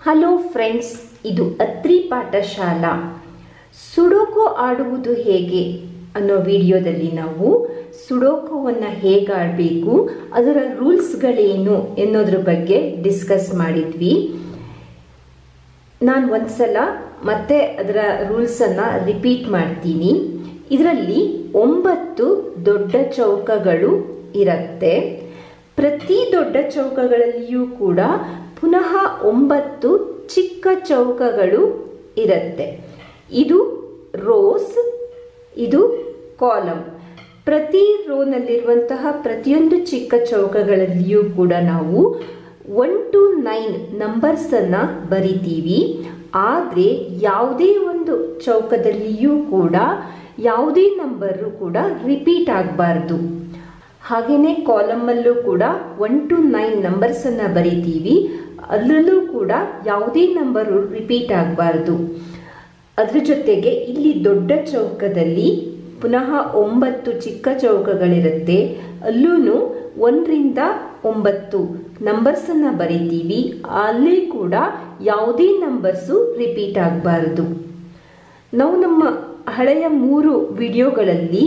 Hello friends, ಇದು ಅತ್ರಿ ಪಾಠಶಾಲಾ. ಸುಡೋಕೋ ಆಡುವುದು ಹೇಗೆ ಅನ್ನೋ ವಿಡಿಯೋದಲ್ಲಿ ನಾವು ಸುಡೋಕೋವನ್ನು ಹೇಗೆ ಆಡಬೇಕು, ಅದರ ರೂಲ್ಸ್ಗಳೇನು ಎನ್ನೋದ್ರ ಬಗ್ಗೆ ಡಿಸ್ಕಸ್ ಮಾಡಿದ್ವಿ. ನಾನು ಒಂದ್ಸಲ ಮತ್ತೆ ಅದರ ರೂಲ್ಸನ್ನು ರಿಪೀಟ್ ಮಾಡ್ತೀನಿ. ಇದರಲ್ಲಿ 9 ದೊಡ್ಡ ಚೌಕಗಳು ಇರುತ್ತೆ. ಪ್ರತಿ ದೊಡ್ಡ ಚೌಕಗಳಲ್ಲಿಯೂ ಕೂಡ ಪುನಃ 9 ಚಿಕ್ಕ ಚೌಕಗಳು ಇರುತ್ತೆ. ಇದು ರೋಸ್, ಇದು ಕಾಲಮ್. ಪ್ರತಿ ರೋನಲ್ಲಿರುವಂತಹ ಪ್ರತಿಯೊಂದು ಚಿಕ್ಕ ಚೌಕಗಳಲ್ಲಿಯೂ ಕೂಡ ನಾವು 1 to 9 ನಂಬರ್ಸನ್ನು ಬರಿತೀವಿ. ಆದರೆ ಯಾವುದೇ ಒಂದು ಚೌಕದಲ್ಲಿಯೂ ಕೂಡ ಯಾವುದೇ ನಂಬರು ಕೂಡ ರಿಪೀಟ್ ಆಗಬಾರ್ದು. ಹಾಗೆಯೇ ಕಾಲಮಲ್ಲೂ ಕೂಡ 1 to 9 ನಂಬರ್ಸನ್ನು ಬರಿತೀವಿ. ಅದರಲ್ಲೂ ಕೂಡ ಯಾವುದೇ ನಂಬರು ರಿಪೀಟ್ ಆಗಬಾರ್ದು. ಅದ್ರ ಜೊತೆಗೆ ಇಲ್ಲಿ ದೊಡ್ಡ ಚೌಕದಲ್ಲಿ ಪುನಃ 9 ಚಿಕ್ಕ ಚೌಕಗಳಿರುತ್ತೆ. ಅಲ್ಲೂ 1 ರಿಂದ 9 ನಂಬರ್ಸನ್ನು ಬರಿತೀವಿ. ಅಲ್ಲಿ ಕೂಡ ಯಾವುದೇ ನಂಬರ್ಸು ರಿಪೀಟ್ ಆಗಬಾರ್ದು. ನಾವು ನಮ್ಮ ಹಳೆಯ 3 ವಿಡಿಯೋಗಳಲ್ಲಿ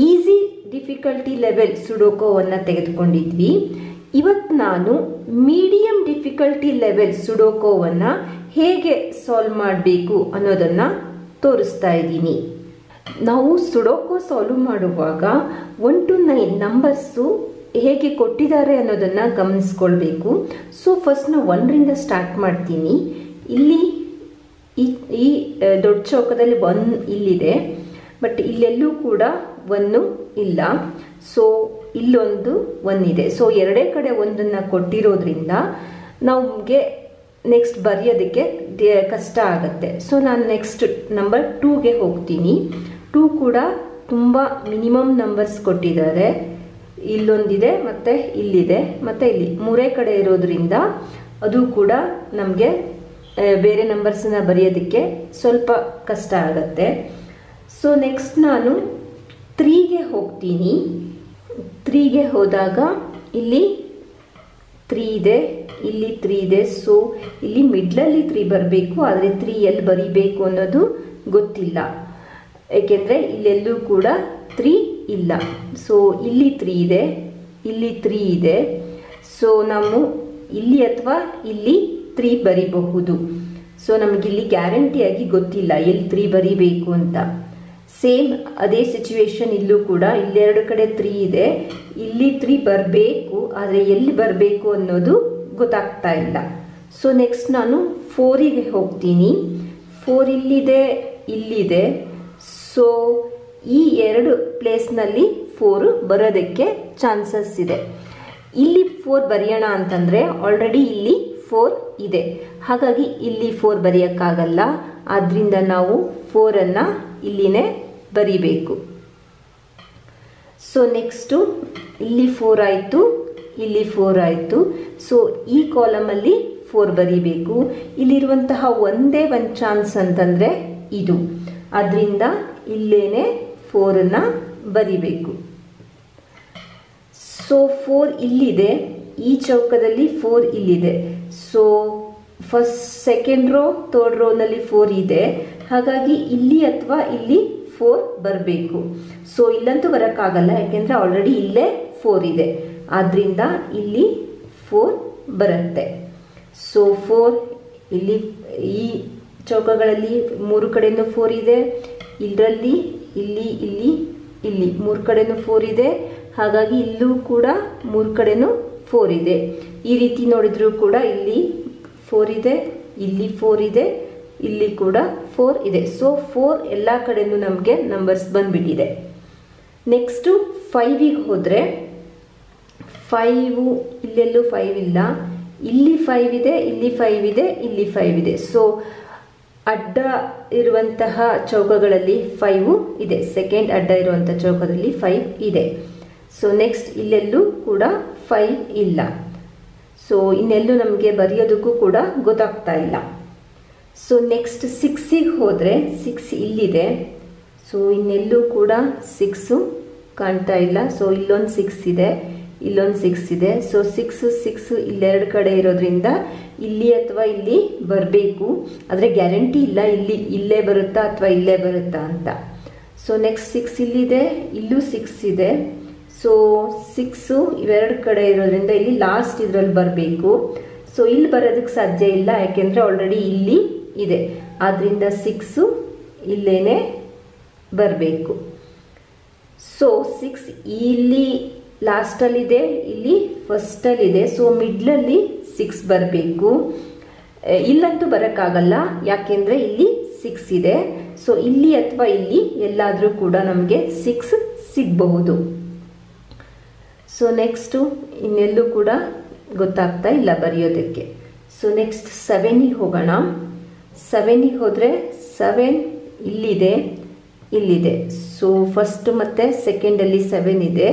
ಈಸಿ ಡಿಫಿಕಲ್ಟಿ ಲೆವೆಲ್ ಸುಡೋಕೋವನ್ನು ತೆಗೆದುಕೊಂಡಿದ್ವಿ. ಇವತ್ತು ನಾನು ಮೀಡಿಯಂ ಡಿಫಿಕಲ್ಟಿ ಲೆವೆಲ್ ಸುಡೋಕೋವನ್ನು ಹೇಗೆ ಸಾಲ್ವ್ ಮಾಡಬೇಕು ಅನ್ನೋದನ್ನು ತೋರಿಸ್ತಾ ಇದ್ದೀನಿ. ನಾವು ಸುಡೋಕೋ ಸಾಲ್ವ್ ಮಾಡುವಾಗ 1 to 9 ನಂಬರ್ಸು ಹೇಗೆ ಕೊಟ್ಟಿದ್ದಾರೆ ಅನ್ನೋದನ್ನು ಗಮನಿಸ್ಕೊಳ್ಬೇಕು. ಸೊ ಫಸ್ಟ್ ನಾವು 1 ರಿಂದ ಸ್ಟಾರ್ಟ್ ಮಾಡ್ತೀನಿ. ಇಲ್ಲಿ ಈ ದೊಡ್ಡ ಚೌಕದಲ್ಲಿ 1 ಇಲ್ಲಿದೆ, ಬಟ್ ಇಲ್ಲೆಲ್ಲೂ ಕೂಡ 1 ಇಲ್ಲ. ಸೊ ಇಲ್ಲೊಂದು 1 ಇದೆ. ಸೊ ಎರಡೇ ಕಡೆ 1 ಕೊಟ್ಟಿರೋದ್ರಿಂದ ನಮಗೆ ನೆಕ್ಸ್ಟ್ ಬರೆಯೋದಕ್ಕೆ ಕಷ್ಟ ಆಗುತ್ತೆ. ಸೊ ನಾನು ನೆಕ್ಸ್ಟ್ ನಂಬರ್ 2ಗೆ ಹೋಗ್ತೀನಿ. 2 ಕೂಡ ತುಂಬ ಮಿನಿಮಮ್ ನಂಬರ್ಸ್ ಕೊಟ್ಟಿದ್ದಾರೆ. ಇಲ್ಲೊಂದಿದೆ, ಮತ್ತು ಇಲ್ಲಿದೆ, ಮತ್ತು ಇಲ್ಲಿ 3 ಕಡೆ ಇರೋದ್ರಿಂದ ಅದು ಕೂಡ ನಮಗೆ ಬೇರೆ ನಂಬರ್ಸನ್ನ ಬರೆಯೋದಕ್ಕೆ ಸ್ವಲ್ಪ ಕಷ್ಟ ಆಗುತ್ತೆ. ಸೊ ನೆಕ್ಸ್ಟ್ ನಾನು 3ಗೆ ಹೋಗ್ತೀನಿ. 3ಗೆ ಹೋದಾಗ ಇಲ್ಲಿ 3 ಇದೆ, ಇಲ್ಲಿ 3 ಇದೆ. ಸೊ ಇಲ್ಲಿ ಮಿಡ್ಲಲ್ಲಿ 3 ಬರಬೇಕು. ಆದರೆ 3 ಎಲ್ಲಿ ಬರಿಬೇಕು ಅನ್ನೋದು ಗೊತ್ತಿಲ್ಲ, ಏಕೆಂದರೆ ಇಲ್ಲೆಲ್ಲೂ ಕೂಡ 3 ಇಲ್ಲ. ಸೊ ಇಲ್ಲಿ 3 ಇದೆ, ಇಲ್ಲಿ 3 ಇದೆ. ಸೊ ನಾವು ಇಲ್ಲಿ ಅಥವಾ ಇಲ್ಲಿ 3 ಬರಿಬಹುದು. ಸೊ ನಮಗಿಲ್ಲಿ ಗ್ಯಾರಂಟಿಯಾಗಿ ಗೊತ್ತಿಲ್ಲ ಎಲ್ಲಿ 3 ಬರಿಬೇಕು ಅಂತ. ಸೇಮ್ ಅದೇ ಸಿಚುವೇಶನ್ ಇಲ್ಲೂ ಕೂಡ ಇಲ್ಲೆರಡು ಕಡೆ 3 ಇದೆ, ಇಲ್ಲಿ 3 ಬರಬೇಕು, ಆದರೆ ಎಲ್ಲಿ ಬರಬೇಕು ಅನ್ನೋದು ಗೊತ್ತಾಗ್ತಾ ಇಲ್ಲ. ಸೊ ನೆಕ್ಸ್ಟ್ ನಾನು 4ಗೆ ಹೋಗ್ತೀನಿ. 4 ಇಲ್ಲಿದೆ, ಇಲ್ಲಿದೆ. ಸೊ ಈ 2 ಪ್ಲೇಸ್ನಲ್ಲಿ 4 ಬರೋದಕ್ಕೆ ಚಾನ್ಸಸ್ ಇದೆ. ಇಲ್ಲಿ 4 ಬರೆಯೋಣ ಅಂತಂದರೆ ಆಲ್ರೆಡಿ ಇಲ್ಲಿ 4 ಇದೆ, ಹಾಗಾಗಿ ಇಲ್ಲಿ 4 ಬರೆಯೋಕ್ಕಾಗಲ್ಲ. ಆದ್ದರಿಂದ ನಾವು 4ಅನ್ನು ಇಲ್ಲಿನೇ ಬರಿಬೇಕು. ಸೊ ನೆಕ್ಸ್ಟು ಇಲ್ಲಿ 4 ಆಯಿತು, ಇಲ್ಲಿ 4 ಆಯಿತು. ಸೊ ಈ ಕಾಲಮಲ್ಲಿ 4 ಬರಿಬೇಕು. ಇಲ್ಲಿರುವಂತಹ ಒಂದೇ ಒಂದು ಚಾನ್ಸ್ ಅಂತಂದರೆ ಇದು, ಆದ್ದರಿಂದ ಇಲ್ಲೇನೆ 4ಅನ್ನು ಬರಿಬೇಕು. ಸೊ 4 ಇಲ್ಲಿದೆ, ಈ ಚೌಕದಲ್ಲಿ 4 ಇಲ್ಲಿದೆ. So first second row third ರೋನಲ್ಲಿ 4 ಇದೆ, ಹಾಗಾಗಿ ಇಲ್ಲಿ ಅಥವಾ ಇಲ್ಲಿ 4 ಬರಬೇಕು. ಸೊ ಇಲ್ಲಂತೂ ಬರೋಕ್ಕಾಗಲ್ಲ, ಯಾಕೆಂದರೆ ಆಲ್ರೆಡಿ ಇಲ್ಲೇ 4 ಇದೆ. ಆದ್ದರಿಂದ ಇಲ್ಲಿ 4 ಬರುತ್ತೆ. ಸೊ 4 ಇಲ್ಲಿ ಈ ಚೌಕಗಳಲ್ಲಿ 3 ಕಡೆಯೂ 4 ಇದೆ. ಇದರಲ್ಲಿ ಇಲ್ಲಿ ಇಲ್ಲಿ ಇಲ್ಲಿ 3 ಕಡೆಯೂ 4 ಇದೆ, ಹಾಗಾಗಿ ಇಲ್ಲೂ ಕೂಡ 3 ಕಡೆಯೂ 4 ಇದೆ. ಈ ರೀತಿ ನೋಡಿದ್ರೂ ಕೂಡ ಇಲ್ಲಿ 4 ಇದೆ, ಇಲ್ಲಿ 4 ಇದೆ, ಇಲ್ಲಿ ಕೂಡ 4 ಇದೆ. ಸೊ 4 ಎಲ್ಲ ಕಡೆಯೂ ನಮಗೆ ನಂಬರ್ಸ್ ಬಂದ್ಬಿಟ್ಟಿದೆ. ನೆಕ್ಸ್ಟು 5ಗೆ ಹೋದರೆ 5 ಇಲ್ಲೆಲ್ಲೂ 5 ಇಲ್ಲ, ಇಲ್ಲಿ 5 ಇದೆ, ಇಲ್ಲಿ 5 ಇದೆ, ಇಲ್ಲಿ 5 ಇದೆ. ಸೊ ಅಡ್ಡ ಇರುವಂತಹ ಚೌಕಗಳಲ್ಲಿ 5 ಇದೆ. ಸೆಕೆಂಡ್ ಅಡ್ಡ ಇರುವಂಥ ಚೌಕದಲ್ಲಿ 5 ಇದೆ. ಸೊ ನೆಕ್ಸ್ಟ್ ಇಲ್ಲೆಲ್ಲೂ ಕೂಡ 5 ಇಲ್ಲ. ಸೊ ಇನ್ನೆಲ್ಲೂ ನಮಗೆ ಬರೆಯೋದಕ್ಕೂ ಕೂಡ ಗೊತ್ತಾಗ್ತಾ ಇಲ್ಲ. ಸೊ ನೆಕ್ಸ್ಟ್ 6ಗೆ ಹೋದರೆ 6 ಇಲ್ಲಿದೆ. ಸೊ ಇನ್ನೆಲ್ಲೂ ಕೂಡ 6 ಕಾಣ್ತಾ ಇಲ್ಲ. ಸೊ ಇಲ್ಲೊಂದು 6 ಇದೆ, ಇಲ್ಲೊಂದು 6 ಇದೆ. ಸೊ 6 ಇಲ್ಲೆರಡು ಕಡೆ ಇರೋದ್ರಿಂದ ಇಲ್ಲಿ ಅಥವಾ ಇಲ್ಲಿ ಬರಬೇಕು. ಆದರೆ ಗ್ಯಾರಂಟಿ ಇಲ್ಲ ಇಲ್ಲೇ ಬರುತ್ತಾ ಅಥವಾ ಇಲ್ಲೇ ಬರುತ್ತಾ ಅಂತ. ಸೊ ನೆಕ್ಸ್ಟ್ 6 ಇಲ್ಲಿದೆ, ಇಲ್ಲೂ 6 ಇದೆ. ಸೊ 6 ಇವೆರಡು ಕಡೆ ಇರೋದ್ರಿಂದ ಇಲ್ಲಿ ಲಾಸ್ಟ್ ಇದರಲ್ಲಿ ಬರಬೇಕು. ಸೊ ಇಲ್ಲಿ ಬರೋದಕ್ಕೆ ಸಾಧ್ಯ ಇಲ್ಲ, ಯಾಕೆಂದರೆ ಆಲ್ರೆಡಿ ಇಲ್ಲಿ ಇದೆ. ಆದ್ದರಿಂದ 6 ಇಲ್ಲೇನೆ ಬರಬೇಕು. ಸೊ 6 ಇಲ್ಲಿ ಲಾಸ್ಟಲ್ಲಿದೆ, ಇಲ್ಲಿ ಫಸ್ಟಲ್ಲಿದೆ. ಸೊ ಮಿಡ್ಲಲ್ಲಿ 6 ಬರಬೇಕು. ಇಲ್ಲಂತೂ ಬರೋಕ್ಕಾಗಲ್ಲ, ಯಾಕೆಂದರೆ ಇಲ್ಲಿ 6 ಇದೆ. ಸೊ ಇಲ್ಲಿ ಅಥವಾ ಇಲ್ಲಿ ಎಲ್ಲಾದರೂ ಕೂಡ ನಮಗೆ 6 ಸಿಗಬಹುದು. ಸೊ ನೆಕ್ಸ್ಟು ಇನ್ನೆಲ್ಲೂ ಕೂಡ ಗೊತ್ತಾಗ್ತಾ ಇಲ್ಲ ಬರೆಯೋದಕ್ಕೆ. ಸೊ ನೆಕ್ಸ್ಟ್ 7ಗೆ ಹೋಗೋಣ. 7ಗೆ ಹೋದರೆ 7 ಇಲ್ಲಿದೆ. ಸೊ ಫಸ್ಟ್ ಮತ್ತು ಸೆಕೆಂಡಲ್ಲಿ 7 ಇದೆ.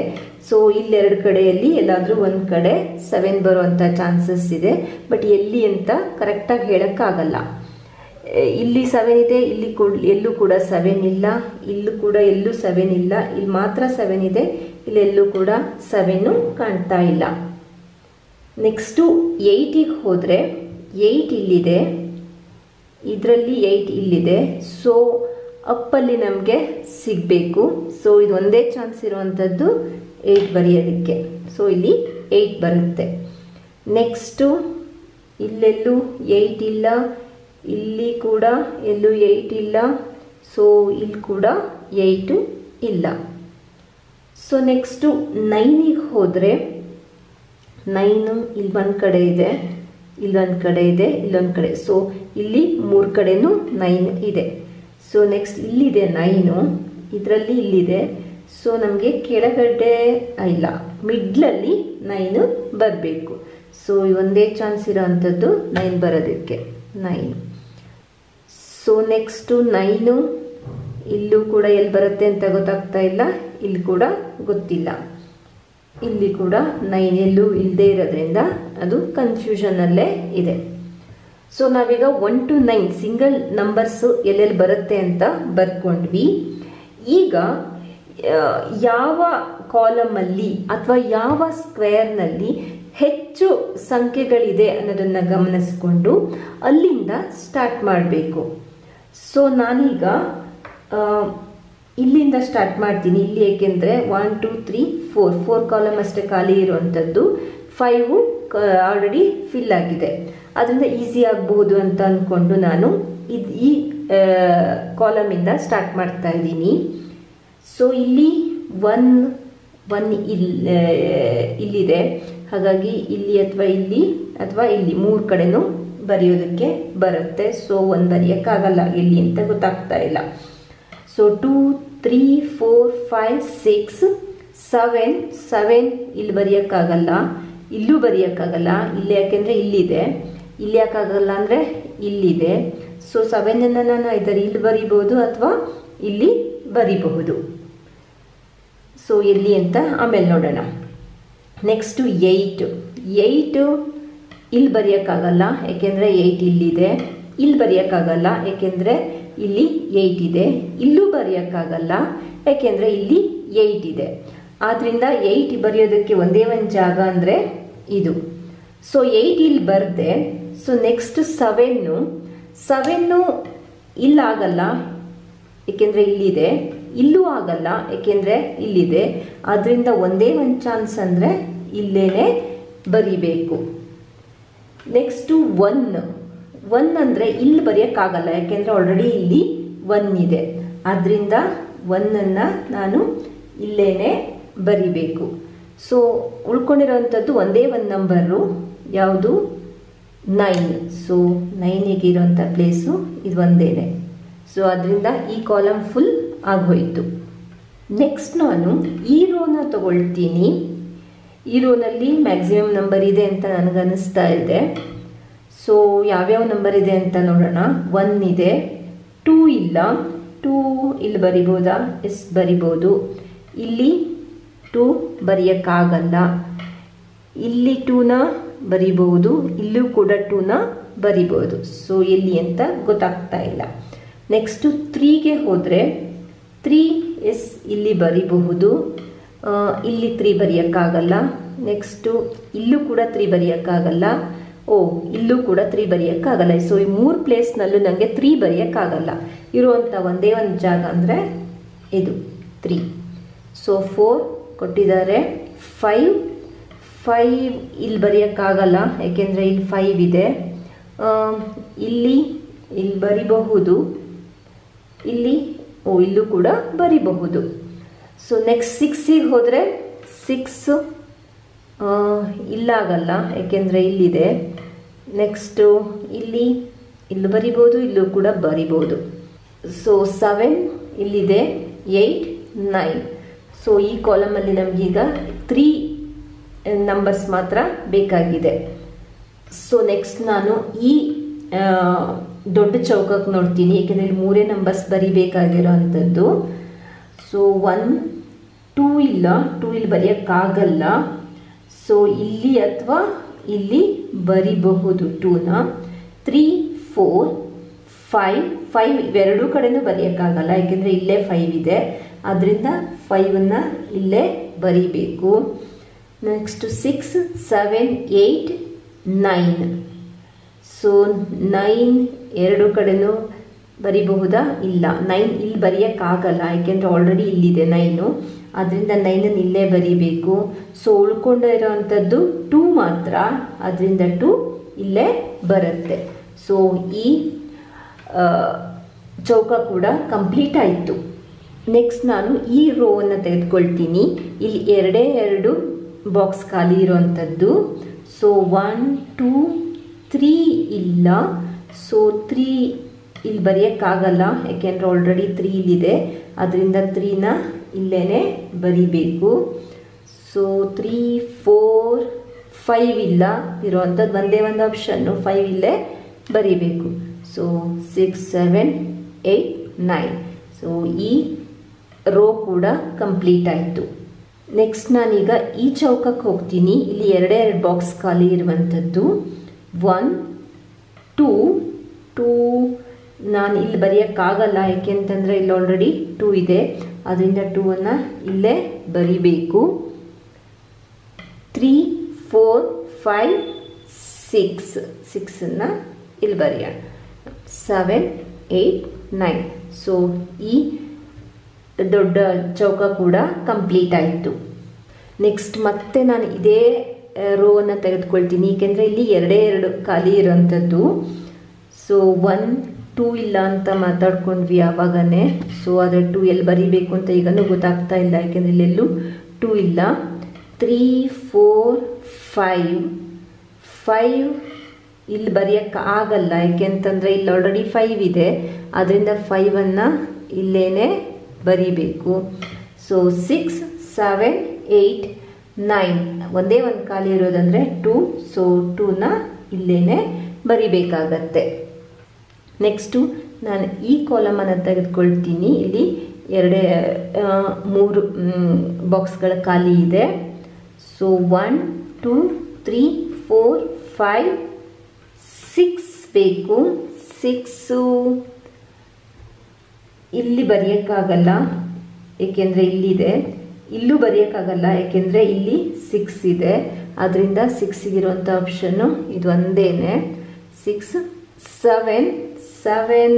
ಸೊ ಇಲ್ಲೆರಡು ಕಡೆಯಲ್ಲಿ ಎಲ್ಲಾದರೂ ಒಂದು ಕಡೆ 7 ಬರುವಂಥ ಚಾನ್ಸಸ್ ಇದೆ. ಬಟ್ ಎಲ್ಲಿ ಅಂತ ಕರೆಕ್ಟಾಗಿ ಹೇಳೋಕ್ಕಾಗಲ್ಲ. ಇಲ್ಲಿ 7 ಇದೆ, ಇಲ್ಲಿ ಎಲ್ಲೂ ಕೂಡ 7 ಇಲ್ಲ, ಇಲ್ಲೂ ಕೂಡ ಎಲ್ಲೂ 7 ಇಲ್ಲ. ಇಲ್ಲಿ ಮಾತ್ರ 7 ಇದೆ, ಇಲ್ಲೆಲ್ಲೂ ಕೂಡ 7 ಕಾಣ್ತಾ ಇಲ್ಲ. ನೆಕ್ಸ್ಟು 8ಗೆ ಹೋದರೆ 8 ಇಲ್ಲಿದೆ, ಇದರಲ್ಲಿ 8 ಇಲ್ಲಿದೆ. ಸೊ ಅಪ್ಪಲ್ಲಿ ನಮಗೆ ಸಿಗಬೇಕು. ಸೊ ಇದು ಒಂದೇ ಚಾನ್ಸ್ ಇರುವಂಥದ್ದು 8 ಬರೆಯೋದಕ್ಕೆ. ಸೊ ಇಲ್ಲಿ 8 ಬರುತ್ತೆ. ನೆಕ್ಸ್ಟು ಇಲ್ಲೆಲ್ಲೂ 8 ಇಲ್ಲ, ಇಲ್ಲಿ ಕೂಡ ಎಲ್ಲೂ 8 ಇಲ್ಲ. ಸೊ ಇಲ್ಲಿ ಕೂಡ 8 ಇಲ್ಲ. ಸೊ ನೆಕ್ಸ್ಟು 9ಗೆ ಹೋದರೆ 9 ಇಲ್ಲಿ ಒಂದು ಕಡೆ ಇದೆ, ಇಲ್ಲೊಂದು ಕಡೆ ಇದೆ, ಇಲ್ಲೊಂದು ಕಡೆ. ಸೊ ಇಲ್ಲಿ 3 ಕಡೆನೂ 9 ಇದೆ. ಸೊ ನೆಕ್ಸ್ಟ್ ಇಲ್ಲಿದೆ 9, ಇದರಲ್ಲಿ ಇಲ್ಲಿದೆ. ಸೊ ನಮಗೆ ಕೆಳಗಡೆ ಇಲ್ಲ, ಮಿಡ್ಲಲ್ಲಿ 9 ಬರಬೇಕು. ಸೊ ಒಂದೇ ಚಾನ್ಸ್ ಇರೋವಂಥದ್ದು 9 ಬರೋದಕ್ಕೆ, 9. ಸೊ ನೆಕ್ಸ್ಟು 9 ಇಲ್ಲೂ ಕೂಡ ಎಲ್ಲಿ ಬರುತ್ತೆ ಅಂತ ಗೊತ್ತಾಗ್ತಾ ಇಲ್ಲ, ಇಲ್ಲಿ ಕೂಡ ಗೊತ್ತಿಲ್ಲ. ಇಲ್ಲಿ ಕೂಡ 9 ಎಲ್ಲೂ ಇಲ್ಲದೆ ಇರೋದ್ರಿಂದ ಅದು ಕನ್ಫ್ಯೂಷನಲ್ಲೇ ಇದೆ. ಸೊ ನಾವೀಗ 1 to 9 ಸಿಂಗಲ್ ನಂಬರ್ಸು ಎಲ್ಲೆಲ್ಲಿ ಬರುತ್ತೆ ಅಂತ ಬರ್ಕೊಂಡ್ವಿ. ಈಗ ಯಾವ ಕಾಲಮಲ್ಲಿ ಅಥವಾ ಯಾವ ಸ್ಕ್ವೇರ್ನಲ್ಲಿ ಹೆಚ್ಚು ಸಂಖ್ಯೆಗಳಿದೆ ಅನ್ನೋದನ್ನು ಗಮನಿಸ್ಕೊಂಡು ಅಲ್ಲಿಂದ ಸ್ಟಾರ್ಟ್ ಮಾಡಬೇಕು. ಸೊ ನಾನೀಗ ಇಲ್ಲಿಂದ ಸ್ಟಾರ್ಟ್ ಮಾಡ್ತೀನಿ. ಇಲ್ಲಿ ಏಕೆಂದರೆ 1 2 3 4 ಕಾಲಮ್ ಅಷ್ಟೇ ಖಾಲಿ ಇರುವಂಥದ್ದು, 5 ಆಲ್ರೆಡಿ ಫಿಲ್ ಆಗಿದೆ. ಅದರಿಂದ ಈಸಿ ಆಗಬಹುದು ಅಂತ ಅಂದ್ಕೊಂಡು ನಾನು ಈ ಕಾಲಮಿಂದ ಸ್ಟಾರ್ಟ್ ಮಾಡ್ತಾ ಇದ್ದೀನಿ. ಸೊ ಇಲ್ಲಿ 1 ಇಲ್ಲಿದೆ, ಹಾಗಾಗಿ ಇಲ್ಲಿ ಅಥವಾ ಇಲ್ಲಿ 3 ಕಡೆನೂ ಬರೆಯೋದಕ್ಕೆ ಬರುತ್ತೆ. ಸೊ 1 ಬರೆಯೋಕ್ಕಾಗಲ್ಲ, ಎಲ್ಲಿ ಅಂತ ಗೊತ್ತಾಗ್ತಾ ಇಲ್ಲ. ಸೊ 2 3 4 5 6 7 ಇಲ್ಲಿ ಬರೆಯೋಕ್ಕಾಗಲ್ಲ, ಇಲ್ಲೂ ಬರೆಯೋಕ್ಕಾಗಲ್ಲ. ಇಲ್ಲಿ ಯಾಕೆಂದರೆ ಇಲ್ಲಿದೆ, ಇಲ್ಲಿ ಯಾಕಾಗಲ್ಲ ಅಂದರೆ ಇಲ್ಲಿದೆ. ಸೊ 7 ನಾನು ಇದರ ಇಲ್ಲಿ ಬರಿಬೋದು ಅಥವಾ ಇಲ್ಲಿ ಬರಿಬಹುದು. ಸೊ ಎಲ್ಲಿ ಅಂತ ಆಮೇಲೆ ನೋಡೋಣ. ನೆಕ್ಸ್ಟು 8 ಇಲ್ಲಿ ಬರೆಯೋಕ್ಕಾಗಲ್ಲ, ಯಾಕೆಂದರೆ 8 ಇಲ್ಲಿದೆ. ಇಲ್ಲಿ ಬರೆಯೋಕ್ಕಾಗಲ್ಲ, ಯಾಕೆಂದರೆ ಇಲ್ಲಿ 8 ಇದೆ. ಇಲ್ಲೂ ಬರೆಯೋಕ್ಕಾಗಲ್ಲ, ಯಾಕೆಂದರೆ ಇಲ್ಲಿ 8 ಇದೆ. ಆದ್ದರಿಂದ 8 ಬರೆಯೋದಕ್ಕೆ ಒಂದೇ ಒಂದು ಜಾಗ ಅಂದರೆ ಇದು. ಸೊ 8 ಇಲ್ಲಿ ಬರದೆ. ಸೊ ನೆಕ್ಸ್ಟ್ 7 ಇಲ್ಲಾಗಲ್ಲ, ಏಕೆಂದರೆ ಇಲ್ಲಿದೆ. ಇಲ್ಲೂ ಆಗಲ್ಲ, ಏಕೆಂದರೆ ಇಲ್ಲಿದೆ. ಆದ್ದರಿಂದ ಒಂದೇ ಒಂದು ಚಾನ್ಸ್ ಅಂದರೆ ಇಲ್ಲೇನೆ ಬರಿಬೇಕು. ನೆಕ್ಸ್ಟು 1 ಅಂದರೆ ಇಲ್ಲಿ ಬರೆಯೋಕ್ಕಾಗಲ್ಲ, ಯಾಕೆಂದರೆ ಆಲ್ರೆಡಿ ಇಲ್ಲಿ 1 ಇದೆ. ಆದ್ದರಿಂದ 1 ನಾನು ಇಲ್ಲೇನೆ ಬರಿಬೇಕು. ಸೊ ಉಳ್ಕೊಂಡಿರೋವಂಥದ್ದು ಒಂದೇ ಒಂದು ನಂಬರು, ಯಾವುದು 9. ಸೊ 9ಗೆ ಇರೋಂಥ ಪ್ಲೇಸು ಇದು ಒಂದೇನೆ. ಸೊ ಅದರಿಂದ ಈ ಕಾಲಮ್ ಫುಲ್ ಆಗೋಯ್ತು. ನೆಕ್ಸ್ಟ್ ನಾನು ಈ ರೋನ ತಗೊಳ್ತೀನಿ. ಈ ರೋನಲ್ಲಿ ಮ್ಯಾಕ್ಸಿಮಮ್ ನಂಬರ್ ಇದೆ ಅಂತ ನನಗನ್ನಿಸ್ತಾ ಇದೆ. ಸೊ ಯಾವ್ಯಾವ ನಂಬರ್ ಇದೆ ಅಂತ ನೋಡೋಣ. 1 ಇದೆ, 2 ಇಲ್ಲ, 2 ಇಲ್ಲಿ ಬರಿಬೋದಾ? ಎಸ್ ಬರಿಬೋದು. ಇಲ್ಲಿ 2 ಬರೆಯೋಕ್ಕಾಗಲ್ಲ, ಇಲ್ಲಿ 2ನ ಬರಿಬಹುದು, ಇಲ್ಲೂ ಕೂಡ 2ನ ಬರಿಬೋದು. ಸೊ ಎಲ್ಲಿ ಅಂತ ಗೊತ್ತಾಗ್ತಾ ಇಲ್ಲ. ನೆಕ್ಸ್ಟು 3ಗೆ ಹೋದರೆ 3 ಎಸ್ ಇಲ್ಲಿ ಬರಿಬಹುದು, ಇಲ್ಲಿ 3 ಬರೆಯೋಕ್ಕಾಗಲ್ಲ. ನೆಕ್ಸ್ಟು ಇಲ್ಲೂ ಕೂಡ 3 ಬರೆಯೋಕ್ಕಾಗಲ್ಲ. ಇಲ್ಲೂ ಕೂಡ 3 ಬರೆಯೋಕ್ಕಾಗಲ್ಲ. ಸೊ ಈ 3 ಪ್ಲೇಸ್ನಲ್ಲೂ ನನಗೆ 3 ಬರೆಯೋಕ್ಕಾಗಲ್ಲ. ಇರುವಂಥ ಒಂದೇ ಒಂದು ಜಾಗ ಅಂದರೆ ಇದು 3. ಸೊ 4 ಕೊಟ್ಟಿದ್ದಾರೆ. 5 ಇಲ್ಲಿ ಬರೆಯೋಕ್ಕಾಗಲ್ಲ, ಯಾಕೆಂದರೆ ಇಲ್ಲಿ 5 ಇದೆ. ಇಲ್ಲಿ ಬರಿಬಹುದು, ಇಲ್ಲೂ ಕೂಡ ಬರಿಬಹುದು. ಸೊ ನೆಕ್ಸ್ಟ್ 6ಗೆ ಹೋದರೆ 6 ಇಲ್ಲಾಗಲ್ಲ, ಯಾಕೆಂದರೆ ಇಲ್ಲಿದೆ. ನೆಕ್ಸ್ಟು ಇಲ್ಲಿ ಬರಿಬೋದು, ಇಲ್ಲೂ ಕೂಡ ಬರಿಬೋದು. ಸೊ 7 ಇಲ್ಲಿದೆ, 8, 9. ಸೊ ಈ ಕಾಲಮಲ್ಲಿ ನಮಗೀಗ 3 ನಂಬರ್ಸ್ ಮಾತ್ರ ಬೇಕಾಗಿದೆ. ಸೊ ನೆಕ್ಸ್ಟ್ ನಾನು ಈ ದೊಡ್ಡ ಚೌಕಕ್ಕೆ ನೋಡ್ತೀನಿ, ಏಕೆಂದರೆ ಇಲ್ಲಿ 3 ನಂಬರ್ಸ್ ಬರಿಬೇಕಾಗಿರೋ ಅಂಥದ್ದು. ಸೊ 1, 2 ಇಲ್ಲ, 2 ಇಲ್ಲಿ ಬರೆಯೋಕ್ಕಾಗಲ್ಲ. ಸೊ ಇಲ್ಲಿ ಅಥವಾ ಇಲ್ಲಿ ಬರಿಬಹುದು 2ನ. 3, 4, 5 ಇವೆರಡೂ ಕಡೆನೂ ಬರೆಯೋಕ್ಕಾಗಲ್ಲ, ಯಾಕೆಂದರೆ ಇಲ್ಲೇ 5 ಇದೆ. ಅದರಿಂದ 5ನ್ನು ಇಲ್ಲೇ ಬರಿಬೇಕು. ನೆಕ್ಸ್ಟು 6, 7, 8, 9. ಸೊ 9 ಎರಡೂ ಕಡೆನೂ ಬರಿಬಹುದಾ? ಇಲ್ಲ, 9 ಇಲ್ಲಿ ಬರೆಯೋಕ್ಕಾಗಲ್ಲ, ಯಾಕೆಂದರೆ ಆಲ್ರೆಡಿ ಇಲ್ಲಿದೆ 9. ಅದರಿಂದ 9ನ್ನು ಇಲ್ಲೇ ಬರಿಬೇಕು. ಸೊ ಉಳ್ಕೊಂಡಿರೋ ಅಂಥದ್ದು 2 ಮಾತ್ರ, ಅದರಿಂದ 2 ಇಲ್ಲೇ ಬರುತ್ತೆ. ಸೊ ಈ ಚೌಕ ಕೂಡ ಕಂಪ್ಲೀಟ್ ಆಯಿತು. ನೆಕ್ಸ್ಟ್ ನಾನು ಈ ರೋವನ್ನು ತೆಗೆದುಕೊಳ್ತೀನಿ. ಇಲ್ಲಿ 2 ಬಾಕ್ಸ್ ಖಾಲಿ ಇರೋವಂಥದ್ದು. ಸೊ 1, 2, 3 ಇಲ್ಲ. ಸೊ 3 ಇಲ್ಲಿ ಬರೆಯೋಕ್ಕಾಗಲ್ಲ, ಯಾಕೆಂದರೆ ಆಲ್ರೆಡಿ 3 ಇಲ್ಲಿದೆ. ಅದರಿಂದ 3ನ ಇಲ್ಲೇ ಬರಿಬೇಕು. ಸೊ 3, 4, 5 ಇಲ್ಲ ಇರೋವಂಥದ್ದು ಒಂದೇ ಒಂದು ಆಪ್ಷನ್ನು, 5 ಇಲ್ಲೇ ಬರಿಬೇಕು. ಸೊ 6, 7, 8, 9. ಸೊ ಈ ರೋ ಕೂಡ ಕಂಪ್ಲೀಟ್ ಆಯಿತು. ನೆಕ್ಸ್ಟ್ ನಾನೀಗ ಈ ಚೌಕಕ್ಕೆ ಹೋಗ್ತೀನಿ. ಇಲ್ಲಿ 2 ಬಾಕ್ಸ್ ಖಾಲಿ ಇರುವಂಥದ್ದು. 1, 2 ನಾನು ಇಲ್ಲಿ ಬರೆಯೋಕ್ಕಾಗಲ್ಲ, ಯಾಕೆಂತಂದರೆ ಇಲ್ಲಿ ಆಲ್ರೆಡಿ 2 ಇದೆ. ಅದರಿಂದ 2ನ್ನು ಇಲ್ಲೇ ಬರಿಬೇಕು. 3, 4, 5, 6ನ್ನು ಇಲ್ಲಿ ಬರೆಯೋಣ. 7, 8, 9. ಸೊ ಈ ದೊಡ್ಡ ಚೌಕ ಕೂಡ ಕಂಪ್ಲೀಟ್ ಆಯಿತು. ನೆಕ್ಸ್ಟ್ ಮತ್ತೆ ನಾನು ಇದೇ ರೋವನ್ನು ತೆಗೆದುಕೊಳ್ತೀನಿ, ಏಕೆಂದರೆ ಇಲ್ಲಿ 2 ಖಾಲಿ ಇರೋವಂಥದ್ದು. ಸೊ 1, 2 ಇಲ್ಲ ಅಂತ ಮಾತಾಡ್ಕೊಂಡ್ವಿ ಆವಾಗನೇ. ಸೊ ಆದರೆ 2 ಎಲ್ಲಿ ಬರಿಬೇಕು ಅಂತ ಈಗಲೂ ಗೊತ್ತಾಗ್ತಾ ಇಲ್ಲ, ಯಾಕೆಂದರೆ ಇಲ್ಲೆಲ್ಲೂ 2 ಇಲ್ಲ. 3, 4, 5 ಇಲ್ಲಿ ಬರೆಯೋಕ್ಕಾಗಲ್ಲ, ಯಾಕೆಂತಂದರೆ ಇಲ್ಲಿ ಆಲ್ರೆಡಿ 5 ಇದೆ. ಅದರಿಂದ 5ನ್ನು ಇಲ್ಲೇ ಬರಿಬೇಕು. ಸೊ 6, 7, 8, 9 ಒಂದೇ ಒಂದು ಖಾಲಿ ಇರೋದಂದರೆ 2. ಸೊ 2ನ ಇಲ್ಲೇ ಬರಿಬೇಕಾಗತ್ತೆ. ನೆಕ್ಸ್ಟು ನಾನು ಈ ಕಾಲಮನ್ನು ತೆಗೆದುಕೊಳ್ತೀನಿ. ಇಲ್ಲಿ 3 ಬಾಕ್ಸ್ಗಳ ಖಾಲಿ ಇದೆ. ಸೊ 1, 2, 3, 4, 5, 6 ಬೇಕು. 6 ಇಲ್ಲಿ ಬರೆಯೋಕ್ಕಾಗಲ್ಲ, ಏಕೆಂದರೆ ಇಲ್ಲಿದೆ. ಇಲ್ಲೂ ಬರೆಯೋಕ್ಕಾಗಲ್ಲ, ಯಾಕೆಂದರೆ ಇಲ್ಲಿ 6 ಇದೆ. ಅದರಿಂದ 6ಗಿರುವಂಥ ಆಪ್ಷನ್ನು ಇದು ಒಂದೇ. 6, 7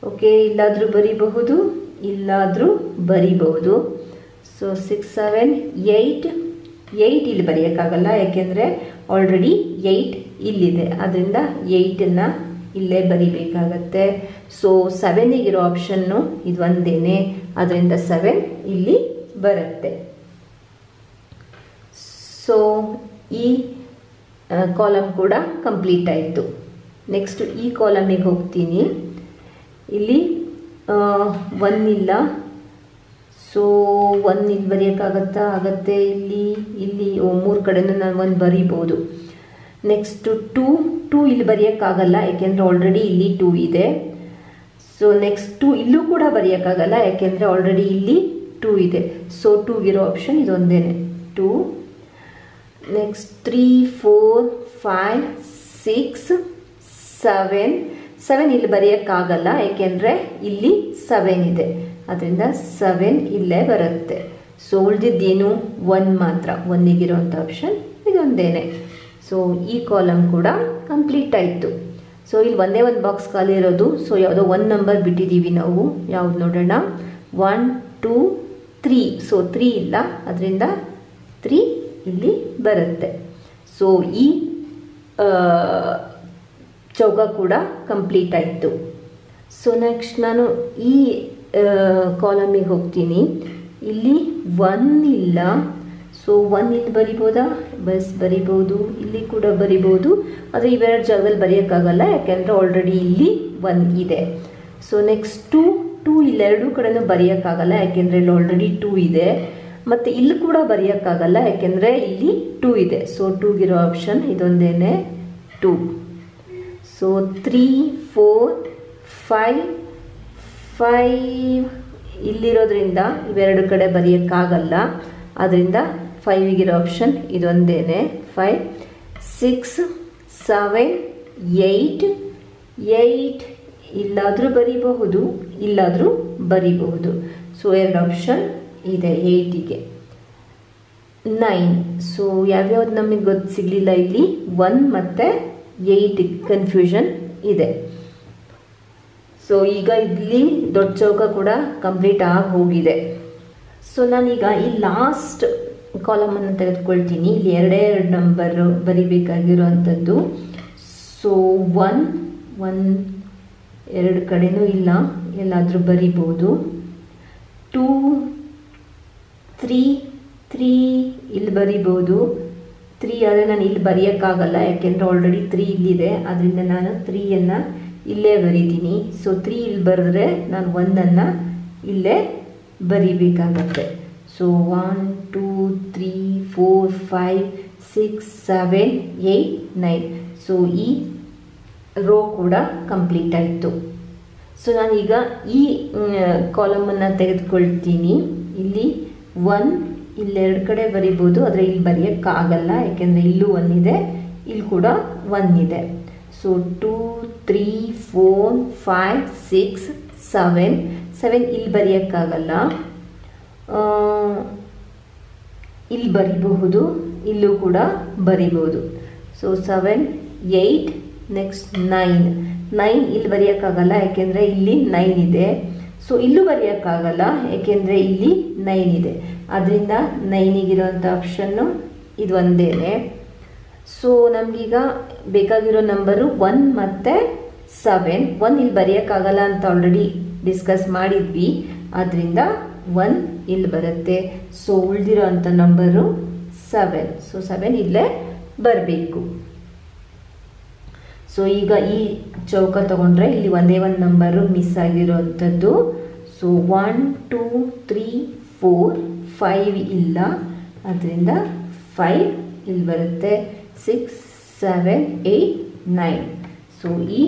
ಓಕೆ, ಇಲ್ಲಾದರೂ ಬರಿಬಹುದು, ಇಲ್ಲಾದರೂ ಬರಿಬಹುದು. ಸೊ 6, 7, 8 ಇಲ್ಲಿ ಬರೆಯೋಕ್ಕಾಗಲ್ಲ, ಯಾಕೆಂದರೆ ಆಲ್ರೆಡಿ 8 ಇಲ್ಲಿದೆ. ಅದರಿಂದ 8ನ್ನು ಇಲ್ಲೇ ಬರಿಬೇಕಾಗತ್ತೆ. ಸೊ 7ಗಿರೋ ಆಪ್ಷನ್ನು ಇದು ಒಂದೇ. ಅದರಿಂದ 7 ಇಲ್ಲಿ ಬರುತ್ತೆ. ಸೊ ಈ ಕಾಲಮ್ ಕೂಡ ಕಂಪ್ಲೀಟ್ ಆಯಿತು. ನೆಕ್ಸ್ಟ್ ಈ ಕಾಲಮಿಗೆ ಹೋಗ್ತೀನಿ. ಇಲ್ಲಿ 1 ಇಲ್ಲ. ಸೊ 1 ಇಲ್ಲಿ ಬರೆಯೋಕ್ಕಾಗತ್ತಾ? ಆಗತ್ತೆ. ಇಲ್ಲಿ 3 ಕಡೆನೂ ನಾನು 1 ಬರಿಬೋದು. ನೆಕ್ಸ್ಟು 2 ಇಲ್ಲಿ ಬರೆಯೋಕ್ಕಾಗಲ್ಲ, ಯಾಕೆಂದರೆ ಆಲ್ರೆಡಿ ಇಲ್ಲಿ 2 ಇದೆ. ಸೊ ನೆಕ್ಸ್ಟ್ ಇಲ್ಲೂ ಕೂಡ ಬರೆಯೋಕ್ಕಾಗಲ್ಲ, ಯಾಕೆಂದರೆ ಆಲ್ರೆಡಿ ಇಲ್ಲಿ 2 ಇದೆ. ಸೊ 2ಗಿರೋ ಆಪ್ಷನ್ ಇದೊಂದೇ, 2. ನೆಕ್ಸ್ಟ್ 3, 4, 5, 6, 7 ಇಲ್ಲಿ ಬರೆಯೋಕ್ಕಾಗಲ್ಲ, ಯಾಕೆಂದರೆ ಇಲ್ಲಿ 7 ಇದೆ. ಅದರಿಂದ 7 ಇಲ್ಲೇ ಬರುತ್ತೆ. ಸೊ ಉಳಿದಿದ್ದೇನು 1 ಮಾತ್ರ, 1ಗಿರೋಂಥ ಆಪ್ಷನ್ ಇದೊಂದೇನೆ. ಸೊ ಈ ಕಾಲಮ್ ಕೂಡ ಕಂಪ್ಲೀಟ್ ಆಯಿತು. ಸೊ ಇಲ್ಲಿ ಒಂದೇ ಒಂದು ಬಾಕ್ಸ್ ಖಾಲಿ ಇರೋದು. ಸೊ ಯಾವುದೋ 1 ನಂಬರ್ ಬಿಟ್ಟಿದ್ದೀವಿ ನಾವು, ಯಾವ್ದು ನೋಡೋಣ, 1 2 3. ಸೊ 3 ಇಲ್ಲ, ಅದರಿಂದ 3 ಇಲ್ಲಿ ಬರುತ್ತೆ. ಸೊ ಈ ಚೌಕ ಕೂಡ ಕಂಪ್ಲೀಟ್ ಆಯಿತು. ಸೊ ನೆಕ್ಸ್ಟ್ ನಾನು ಈ ಕಾಲಮಿಗೆ ಹೋಗ್ತೀನಿ. ಇಲ್ಲಿ 1 ಇಲ್ಲ, ಸೊ 1 ಇಲ್ಲಿ ಬರಿಬೋದಾ? ಬರಿಬೋದು, ಇಲ್ಲಿ ಕೂಡ ಬರಿಬೋದು. ಆದರೆ ಇವೆರಡು ಜಾಗದಲ್ಲಿ ಬರೆಯೋಕ್ಕಾಗಲ್ಲ, ಯಾಕೆಂದರೆ ಆಲ್ರೆಡಿ ಇಲ್ಲಿ 1 ಇದೆ. ಸೊ ನೆಕ್ಸ್ಟ್ 2 ಇಲ್ಲೆರಡೂ ಕಡೆನೂ ಬರೆಯೋಕ್ಕಾಗಲ್ಲ, ಯಾಕೆಂದರೆ ಇಲ್ಲಿ ಆಲ್ರೆಡಿ 2 ಇದೆ. ಮತ್ತು ಇಲ್ಲಿ ಕೂಡ ಬರೆಯೋಕ್ಕಾಗಲ್ಲ, ಯಾಕೆಂದರೆ ಇಲ್ಲಿ 2 ಇದೆ. ಸೊ 2ಗಿರೋ ಆಪ್ಷನ್ ಇದೊಂದೇನೆ, 2. ಸೊ 3 4 5 ಇಲ್ಲಿರೋದ್ರಿಂದ ಇವೆರಡು ಕಡೆ ಬರೆಯೋಕ್ಕಾಗಲ್ಲ, ಅದರಿಂದ 5ಗಿರೋ ಆಪ್ಷನ್ ಇದೊಂದೇನೆ, 5 6 7 8 ಇಲ್ಲಾದರೂ ಬರೀಬಹುದು, ಇಲ್ಲಾದರೂ ಬರೀಬಹುದು. ಸೊ 2 ಆಪ್ಷನ್ ಇದೆ 8ಗೆ. 9. ಸೊ ಯಾವ್ಯಾವ್ದು ನಮಗೆ ಸಿಗಲಿಲ್ಲ, ಇಲ್ಲಿ 1 ಮತ್ತು 8 ಕನ್ಫ್ಯೂಷನ್ ಇದೆ. ಸೊ ಈಗ ಇಲ್ಲಿ ದೊಡ್ಡ ಚೌಕ ಕೂಡ ಕಂಪ್ಲೀಟ್ ಆಗಿ ಹೋಗಿದೆ. ಸೊ ನಾನೀಗ ಈ ಲಾಸ್ಟ್ ಕಾಲಮನ್ನು ತೆಗೆದುಕೊಳ್ತೀನಿ. ಇಲ್ಲಿ 2 ನಂಬರ್ ಬರಿಬೇಕಾಗಿರೋವಂಥದ್ದು. ಸೊ 1 2 ಕಡೆನೂ ಇಲ್ಲ, ಎಲ್ಲಾದರೂ ಬರಿಬೋದು. 2 3 ಇಲ್ಲಿ ಬರಿಬೋದು. 3 ಆದರೆ ನಾನು ಇಲ್ಲಿ ಬರೆಯೋಕ್ಕಾಗಲ್ಲ, ಯಾಕೆಂದರೆ ಆಲ್ರೆಡಿ 3 ಇಲ್ಲಿದೆ, ಅದರಿಂದ ನಾನು 3ಯನ್ನು ಇಲ್ಲೇ ಬರೀತೀನಿ. ಸೊ 3 ಇಲ್ಲಿ ಬರೆದ್ರೆ ನಾನು 1ಅನ್ನು ಇಲ್ಲೇ ಬರಿಬೇಕಾಗತ್ತೆ. ಸೊ 1 2 3 4 5 6 7 8 9. ಸೊ ಈ ರೋ ಕೂಡ ಕಂಪ್ಲೀಟ್ ಆಯಿತು. ಸೊ ನಾನೀಗ ಈ ಕಾಲಮನ್ನು ತೆಗೆದುಕೊಳ್ತೀನಿ. ಇಲ್ಲಿ 1 ಇಲ್ಲೆರಡು ಕಡೆ ಬರಿಬೋದು, ಆದರೆ ಇಲ್ಲಿ ಬರೆಯೋಕ್ಕಾಗಲ್ಲ, ಯಾಕೆಂದರೆ ಇಲ್ಲೂ 1 ಇದೆ, ಇಲ್ಲಿ ಕೂಡ 1 ಇದೆ. ಸೊ 2 3 4 5 6 7 ಇಲ್ಲಿ ಬರೆಯೋಕ್ಕಾಗಲ್ಲ, ಇಲ್ಲಿ ಬರಿಬಹುದು, ಇಲ್ಲೂ ಕೂಡ ಬರಿಬಹುದು. ಸೊ 7 8 ನೆಕ್ಸ್ಟ್ 9 ಇಲ್ಲಿ ಬರೆಯೋಕ್ಕಾಗಲ್ಲ, ಯಾಕೆಂದರೆ ಇಲ್ಲಿ 9 ಇದೆ. ಸೊ ಇಲ್ಲೂ ಬರೆಯೋಕ್ಕಾಗಲ್ಲ, ಯಾಕೆಂದರೆ ಇಲ್ಲಿ 9 ಇದೆ, ಅದರಿಂದ 9ಗಿರೋಂಥ ಆಪ್ಷನ್ನು ಇದು ಒಂದೇನೆ. ಸೊ ನಮಗೀಗ ಬೇಕಾಗಿರೋ ನಂಬರು 1 ಮತ್ತು 7. 1 ಇಲ್ಲಿ ಬರೆಯೋಕ್ಕಾಗಲ್ಲ ಅಂತ ಆಲ್ರೆಡಿ ಡಿಸ್ಕಸ್ ಮಾಡಿದ್ವಿ, ಆದ್ದರಿಂದ 1 ಇಲ್ಲಿ ಬರುತ್ತೆ. ಸೊ ಉಳಿದಿರೋ ಅಂಥ ನಂಬರು 7. ಸೊ 7 ಇಲ್ಲೇ ಬರಬೇಕು. ಸೊ ಈಗ ಈ ಚೌಕ ತಗೊಂಡ್ರೆ ಇಲ್ಲಿ ಒಂದೇ ಒಂದು ನಂಬರು ಮಿಸ್ ಆಗಿರೋವಂಥದ್ದು. ಸೊ 1 2 3 4 5 ಇಲ್ಲ, ಅದರಿಂದ 5 ಇಲ್ಲಿ ಬರುತ್ತೆ. 6 7 8 9. ಸೊ ಈ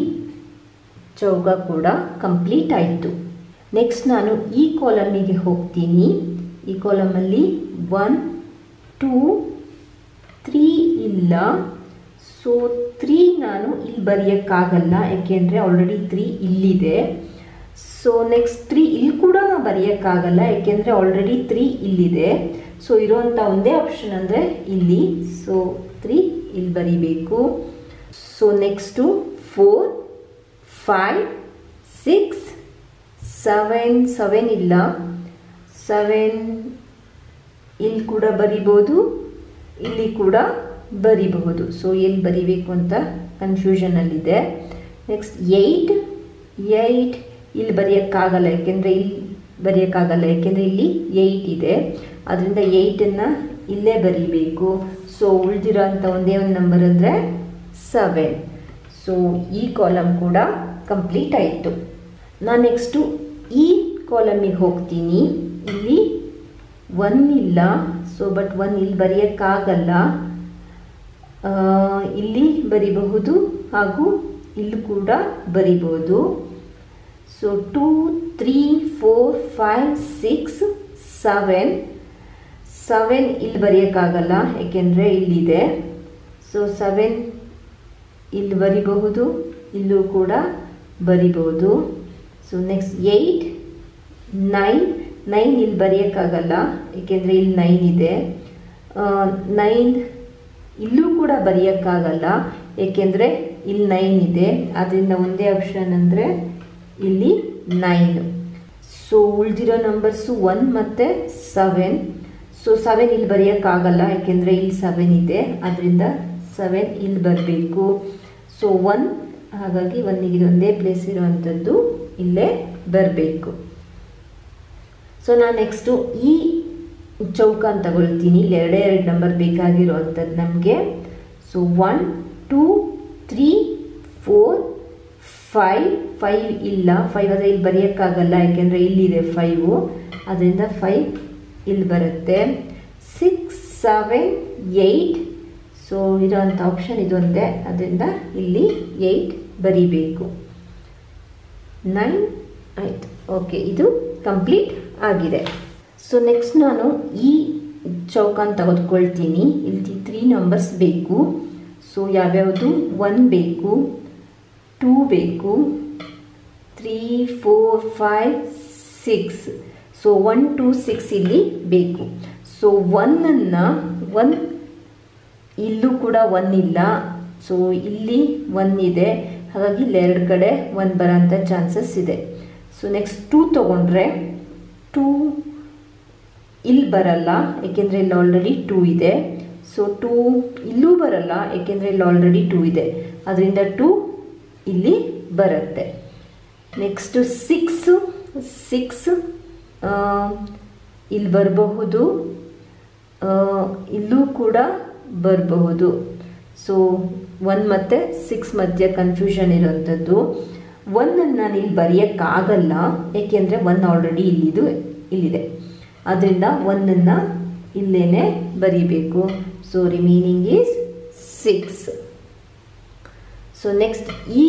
ಚೌಕ ಕೂಡ ಕಂಪ್ಲೀಟ್ ಆಯಿತು. ನೆಕ್ಸ್ಟ್ ನಾನು ಈ ಕಾಲಮಿಗೆ ಹೋಗ್ತೀನಿ. ಈ ಕಾಲಮಲ್ಲಿ 1 2 3 ಇಲ್ಲ. ಸೊ 3 ನಾನು ಇಲ್ಲಿ ಬರೆಯೋಕ್ಕಾಗಲ್ಲ, ಯಾಕೆಂದರೆ ಆಲ್ರೆಡಿ 3 ಇಲ್ಲಿದೆ. ಸೊ ನೆಕ್ಸ್ಟ್ 3 ಇಲ್ಲಿ ಕೂಡ ಬರೆಯೋಕ್ಕಾಗಲ್ಲ, ಯಾಕೆಂದರೆ ಆಲ್ರೆಡಿ 3 ಇಲ್ಲಿದೆ. ಸೊ ಇರೋವಂಥ ಒಂದೇ ಆಪ್ಷನ್ ಅಂದರೆ ಇಲ್ಲಿ. ಸೊ 3 ಇಲ್ಲಿ ಬರಿಬೇಕು. ಸೊ ನೆಕ್ಸ್ಟು 4 5 6 7 ಇಲ್ಲ, 7 ಇಲ್ಲಿ ಕೂಡ ಬರಿಬೋದು, ಇಲ್ಲಿ ಕೂಡ ಬರಿಬಹುದು. ಸೊ ಎಲ್ಲಿ ಬರಿಬೇಕು ಅಂತ ಕನ್ಫ್ಯೂಷನಲ್ಲಿದೆ. ನೆಕ್ಸ್ಟ್ 8 ಇಲ್ಲಿ ಬರೆಯೋಕ್ಕಾಗಲ್ಲ, ಯಾಕೆಂದರೆ ಇಲ್ಲಿ 8 ಇದೆ, ಅದರಿಂದ 8ಅನ್ನು ಇಲ್ಲೇ ಬರಿಬೇಕು. ಸೊ ಉಳಿದಿರೋ ಅಂಥ ಒಂದೇ ಒಂದು ನಂಬರ್ ಅಂದರೆ 7. ಸೊ ಈ ಕಾಲಮ್ ಕೂಡ ಕಂಪ್ಲೀಟ್ ಆಯಿತು. ನಾನು ನೆಕ್ಸ್ಟು ಈ ಕಾಲಮಿಗೆ ಹೋಗ್ತೀನಿ. ಇಲ್ಲಿ 1 ಇಲ್ಲ. ಸೊ ಬಟ್ 1 ಇಲ್ಲಿ ಬರೆಯೋಕ್ಕಾಗಲ್ಲ, ಇಲ್ಲಿ ಬರಿಬಹುದು ಹಾಗೂ ಇಲ್ಲಿ ಕೂಡ ಬರಿಬೋದು. ಸೊ 2 3 4 5 6 7 ಇಲ್ಲಿ ಬರೆಯೋಕ್ಕಾಗಲ್ಲ, ಏಕೆಂದರೆ ಇಲ್ಲಿದೆ. ಸೊ 7 ಇಲ್ಲಿ ಬರಿಬಹುದು, ಇಲ್ಲೂ ಕೂಡ ಬರಿಬಹುದು. ಸೊ ನೆಕ್ಸ್ಟ್ 8 9 9 ಇಲ್ಲಿ ಬರೆಯೋಕ್ಕಾಗಲ್ಲ, ಏಕೆಂದರೆ ಇಲ್ಲಿ 9 ಇದೆ. 9 ಇಲ್ಲೂ ಕೂಡ ಬರೆಯೋಕ್ಕಾಗಲ್ಲ, ಏಕೆಂದರೆ ಇಲ್ಲಿ 9 ಇದೆ. ಆದ್ದರಿಂದ ಒಂದೇ ಆಪ್ಷನ್ ಅಂದರೆ ಇಲ್ಲಿ 9. ಸೊ ಉಳಿದಿರೋ ನಂಬರ್ಸು 1 ಮತ್ತು 7. ಸೊ 7 ಇಲ್ಲಿ ಬರೆಯೋಕ್ಕಾಗಲ್ಲ, ಯಾಕೆಂದರೆ ಇಲ್ಲಿ 7 ಇದೆ. ಅದರಿಂದ 7 ಇಲ್ಲಿ ಬರಬೇಕು. ಸೊ 1, ಹಾಗಾಗಿ 1ಗೆ ಒಂದೇ ಪ್ಲೇಸ್ ಇರುವಂಥದ್ದು ಇಲ್ಲೇ ಬರಬೇಕು. ಸೊ ನಾನು ನೆಕ್ಸ್ಟು ಈ ಚೌಕ ಅಂತ ತಗೊಳ್ತೀನಿ. ಇಲ್ಲಿ ಎರಡೇ ನಂಬರ್ ಬೇಕಾಗಿರುವಂಥದ್ದು ನಮಗೆ. ಸೊ 1 2 3 4 5 ಇಲ್ಲ, 5 ಆದರೆ ಇಲ್ಲಿ ಬರೆಯೋಕ್ಕಾಗಲ್ಲ, ಯಾಕೆಂದರೆ ಇಲ್ಲಿದೆ 5. ಅದರಿಂದ 5 ಇಲ್ಲಿ ಬರುತ್ತೆ. 6 7 8. ಸೊ ಇರೋಂಥ ಆಪ್ಷನ್ ಇದೊಂದೇ, ಅದರಿಂದ ಇಲ್ಲಿ 8 ಬರೀಬೇಕು. 9 ಆಯಿತು. ಓಕೆ, ಇದು ಕಂಪ್ಲೀಟ್ ಆಗಿದೆ. ಸೊ ನೆಕ್ಸ್ಟ್ ನಾನು ಈ ಚೌಕನ ತೆಗೆದುಕೊಳ್ತೀನಿ. ಇಲ್ಲಿ 3 ನಂಬರ್ಸ್ ಬೇಕು. ಸೊ ಯಾವ್ಯಾವುದು? 1 ಬೇಕು, 2 ಬೇಕು, 3 4 5 6. ಸೊ 1 2 6 ಇಲ್ಲಿ ಬೇಕು. ಸೊ 1 ಇಲ್ಲೂ ಕೂಡ 1 ಇಲ್ಲ. ಸೊ ಇಲ್ಲಿ 1 ಇದೆ, ಹಾಗಾಗಿ ಇಲ್ಲಿ 2 ಕಡೆ 1 ಬರೋಂಥ ಚಾನ್ಸಸ್ ಇದೆ. ಸೊ ನೆಕ್ಸ್ಟ್ 2 ತೊಗೊಂಡ್ರೆ 2 ಇಲ್ಲಿ ಬರಲ್ಲ, ಏಕೆಂದರೆ ಇಲ್ಲಿ ಆಲ್ರೆಡಿ 2 ಇದೆ. ಸೊ 2 ಇಲ್ಲೂ ಬರಲ್ಲ, ಏಕೆಂದರೆ ಇಲ್ಲಿ ಆಲ್ರೆಡಿ 2 ಇದೆ. ಅದರಿಂದ 2 ಇಲ್ಲಿ ಬರುತ್ತೆ. ನೆಕ್ಸ್ಟು 6 ಇಲ್ಲಿ ಬರಬಹುದು, ಇಲ್ಲೂ ಕೂಡ ಬರಬಹುದು. ಸೊ 1 ಮತ್ತು 6 ಮಧ್ಯೆ ಕನ್ಫ್ಯೂಷನ್ ಇರೋವಂಥದ್ದು. 1 ನಾನು ಇಲ್ಲಿ ಬರೆಯೋಕ್ಕಾಗಲ್ಲ, ಏಕೆಂದರೆ 1 ಆಲ್ರೆಡಿ ಇಲ್ಲಿದೆ. ಅದರಿಂದ 1 ಇಲ್ಲೇನೆ ಬರೀಬೇಕು. So remaining is 6. So next ಈ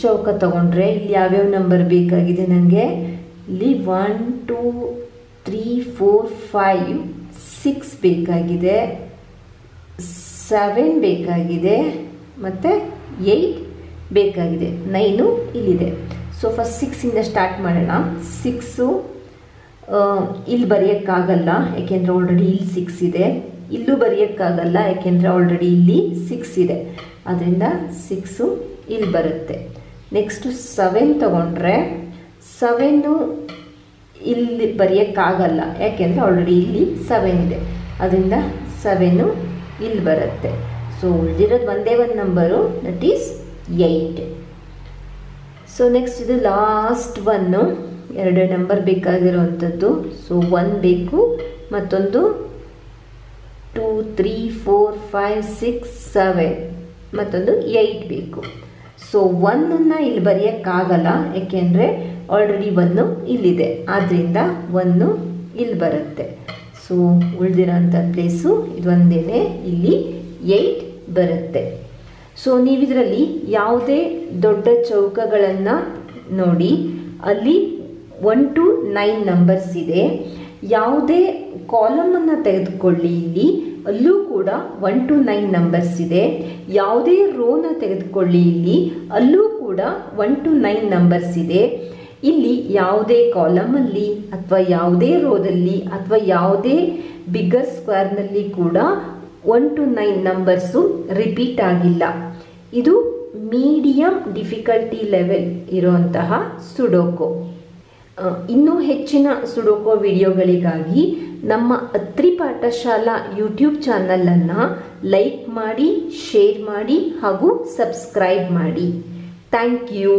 ಚೌಕ ತಗೊಂಡ್ರೆ ಇಲ್ಲಿ ಯಾವ್ಯಾವ ನಂಬರ್ ಬೇಕಾಗಿದೆ ನನಗೆ? ಇಲ್ಲಿ 1 2 3 4 5 6 ಬೇಕಾಗಿದೆ, 7 ಬೇಕಾಗಿದೆ, ಮತ್ತು 8 ಬೇಕಾಗಿದೆ. 9 ಇಲ್ಲಿದೆ. ಸೊ ಫಸ್ಟ್ 6ಇಂದ ಸ್ಟಾರ್ಟ್ ಮಾಡೋಣ. 6 ಇಲ್ಲಿ ಬರೆಯೋಕ್ಕಾಗಲ್ಲ, ಯಾಕೆಂದರೆ ಆಲ್ರೆಡಿ ಇಲ್ಲಿ 6 ಇದೆ. ಇಲ್ಲೂ ಬರೆಯೋಕ್ಕಾಗಲ್ಲ, ಯಾಕೆಂದರೆ ಆಲ್ರೆಡಿ ಇಲ್ಲಿ 6 ಇದೆ. ಅದರಿಂದ 6 ಇಲ್ಲಿ ಬರುತ್ತೆ. ನೆಕ್ಸ್ಟು 7 ತಗೊಂಡ್ರೆ 7 ಇಲ್ಲಿ ಬರೆಯೋಕ್ಕಾಗಲ್ಲ, ಯಾಕೆಂದರೆ ಆಲ್ರೆಡಿ ಇಲ್ಲಿ 7 ಇದೆ. ಅದರಿಂದ 7 ಇಲ್ಲಿ ಬರುತ್ತೆ. ಸೊ ಉಳಿದಿರೋದು ಒಂದೇ ಒಂದು number, that is 8. So next ಇದು ಲಾಸ್ಟ್ 1, 2 ನಂಬರ್ ಬೇಕಾಗಿರುವಂಥದ್ದು. ಸೊ 1 ಬೇಕು, ಮತ್ತೊಂದು 2 3 4 5 6 7, ಮತ್ತೊಂದು 8 ಬೇಕು. ಸೊ 1 ಇಲ್ಲಿ ಬರೆಯೋಕ್ಕಾಗಲ್ಲ, ಯಾಕೆಂದರೆ ಆಲ್ರೆಡಿ 1 ಇಲ್ಲಿದೆ. ಆದ್ದರಿಂದ 1 ಇಲ್ಲಿ ಬರುತ್ತೆ. ಸೊ ಉಳಿದಿರೋಂಥ ಪ್ಲೇಸು ಇದೊಂದೇ, ಇಲ್ಲಿ 8 ಬರುತ್ತೆ. ಸೊ ನೀವಿದರಲ್ಲಿ ಯಾವುದೇ ದೊಡ್ಡ ಚೌಕಗಳನ್ನು ನೋಡಿ, ಅಲ್ಲಿ 1 to 9 ನಂಬರ್ಸ್ ಇದೆ. ಯಾವುದೇ ಕಾಲಮನ್ನು ತೆಗೆದುಕೊಳ್ಳಿ, ಇಲ್ಲಿ ಅಲ್ಲೂ ಕೂಡ 1 to 9 ನಂಬರ್ಸ್ ಇದೆ. ಯಾವುದೇ ರೋನ ತೆಗೆದುಕೊಳ್ಳಿ, ಇಲ್ಲಿ ಅಲ್ಲೂ ಕೂಡ 1 to 9 ನಂಬರ್ಸ್ ಇದೆ. ಇಲ್ಲಿ ಯಾವುದೇ ಕಾಲಮಲ್ಲಿ ಅಥವಾ ಯಾವುದೇ ರೋದಲ್ಲಿ ಅಥವಾ ಯಾವುದೇ ಬಿಗ್ಗರ್ ಸ್ಕ್ವೇರ್ನಲ್ಲಿ ಕೂಡ 1 to 9 ನಂಬರ್ಸು ರಿಪೀಟ್ ಆಗಿಲ್ಲ. ಇದು ಮೀಡಿಯಂ ಡಿಫಿಕಲ್ಟಿ ಲೆವೆಲ್ ಇರುವಂತಹ ಸುಡೋಕೋ. ಇನ್ನೂ ಹೆಚ್ಚಿನ ಸುಡೋಕೋ ವಿಡಿಯೋಗಳಿಗಾಗಿ ನಮ್ಮ ಅತ್ರಿ ಪಾಠಶಾಲಾ ಯೂಟ್ಯೂಬ್ ಚಾನಲನ್ನು ಲೈಕ್ ಮಾಡಿ, ಶೇರ್ ಮಾಡಿ ಹಾಗೂ ಸಬ್ಸ್ಕ್ರೈಬ್ ಮಾಡಿ. Thank you.